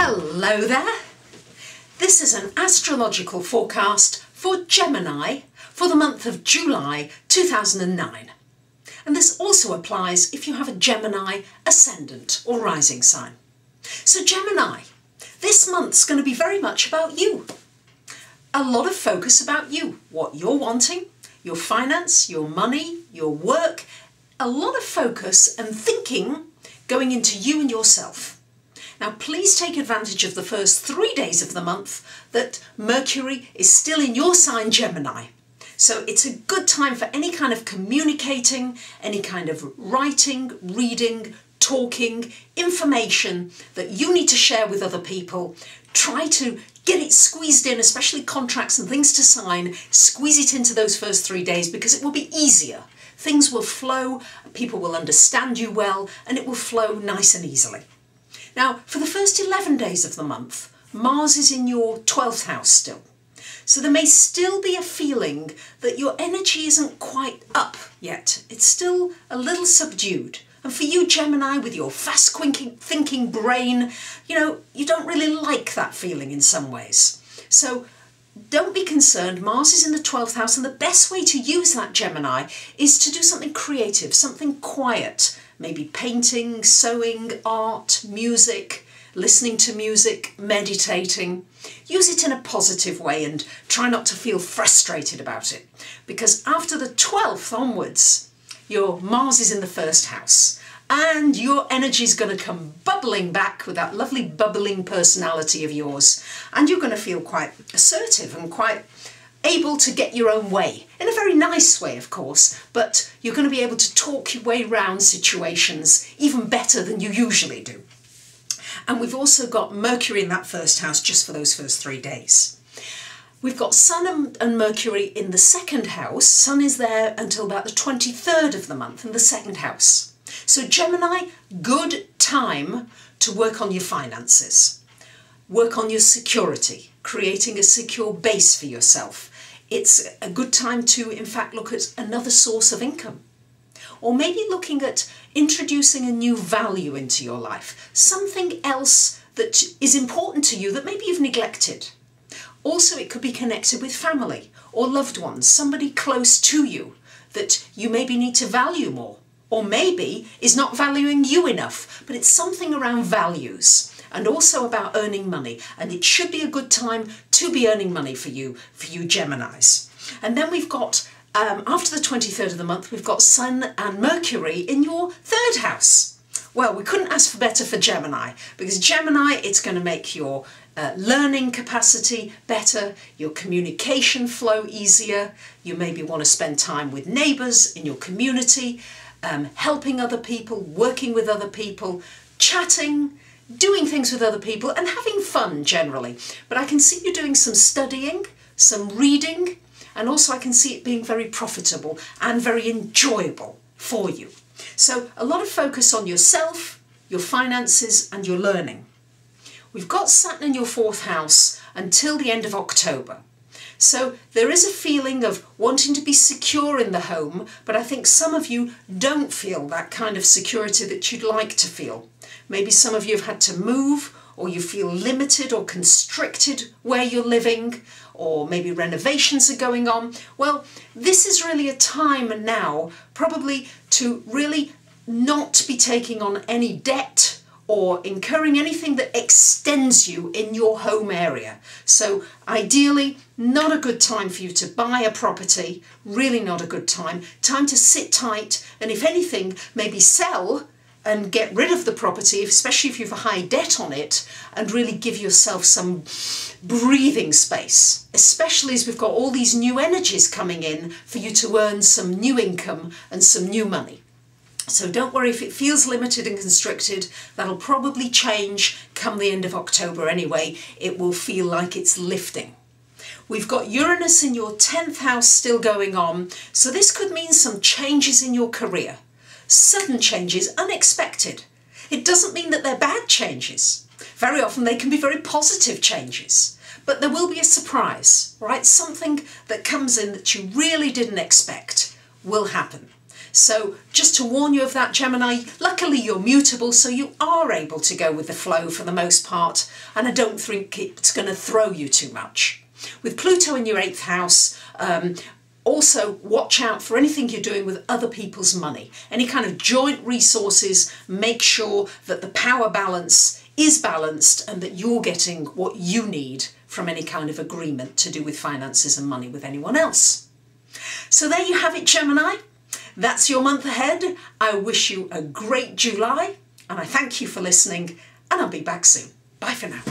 Hello there! This is an astrological forecast for Gemini for the month of July 2009. And this also applies if you have a Gemini ascendant or rising sign. So Gemini, this month's going to be very much about you. A lot of focus about you, what you're wanting, your finance, your money, your work, a lot of focus and thinking going into you and yourself. Now please take advantage of the first 3 days of the month that Mercury is still in your sign Gemini. So it's a good time for any kind of communicating, any kind of writing, reading, talking, information that you need to share with other people. Try to get it squeezed in, especially contracts and things to sign, squeeze it into those first 3 days because it will be easier. Things will flow, people will understand you well, and it will flow nice and easily. Now, for the first 11 days of the month, Mars is in your 12th house still. So there may still be a feeling that your energy isn't quite up yet. It's still a little subdued. And for you, Gemini, with your fast thinking brain, you don't really like that feeling in some ways. So don't be concerned. Mars is in the 12th house, and the best way to use that, Gemini, is to do something creative, something quiet. Maybe painting, sewing, art, music, listening to music, meditating. Use it in a positive way and try not to feel frustrated about it. Because after the 12th onwards, your Mars is in the first house and your energy is going to come bubbling back with that lovely bubbling personality of yours. And you're going to feel quite assertive and quite able to get your own way, in a very nice way of course, but you're going to be able to talk your way around situations even better than you usually do. And we've also got Mercury in that first house just for those first 3 days. We've got Sun and Mercury in the second house. Sun is there until about the 23rd of the month in the second house. So Gemini, good time to work on your finances, work on your security, creating a secure base for yourself. It's a good time to, in fact, look at another source of income. Or maybe looking at introducing a new value into your life, something else that is important to you that maybe you've neglected. Also, it could be connected with family or loved ones, somebody close to you that you maybe need to value more, or maybe is not valuing you enough, but it's something around values. And also about earning money, and it should be a good time to be earning money for you Geminis. And then we've got, after the 23rd of the month, we've got Sun and Mercury in your third house. Well, we couldn't ask for better for Gemini, because Gemini, it's going to make your learning capacity better, your communication flow easier, you maybe want to spend time with neighbours in your community, helping other people, working with other people, chatting, doing things with other people and having fun generally. But I can see you doing some studying, some reading, and also I can see it being very profitable and very enjoyable for you. So a lot of focus on yourself, your finances and your learning. We've got Saturn in your 4th house until the end of October. So there is a feeling of wanting to be secure in the home, but I think some of you don't feel that kind of security that you'd like to feel. Maybe some of you have had to move, or you feel limited or constricted where you're living, or maybe renovations are going on. Well, this is really a time now probably to really not be taking on any debt or incurring anything that extends you in your home area. So ideally, not a good time for you to buy a property, really not a good time. Time to sit tight, and if anything, maybe sell and get rid of the property, especially if you have a high debt on it, and really give yourself some breathing space, especially as we've got all these new energies coming in for you to earn some new income and some new money. So don't worry if it feels limited and constricted, that'll probably change come the end of October anyway. It will feel like it's lifting. We've got Uranus in your 10th house still going on, so this could mean some changes in your career. Sudden changes, unexpected. It doesn't mean that they're bad changes. Very often they can be very positive changes, but there will be a surprise, right? Something that comes in that you really didn't expect will happen. So just to warn you of that, Gemini, luckily you're mutable, so you are able to go with the flow for the most part, and I don't think it's going to throw you too much. With Pluto in your 8th house, also watch out for anything you're doing with other people's money. Any kind of joint resources, make sure that the power balance is balanced and that you're getting what you need from any kind of agreement to do with finances and money with anyone else. So there you have it, Gemini. That's your month ahead. I wish you a great July, and I thank you for listening, and I'll be back soon. Bye for now.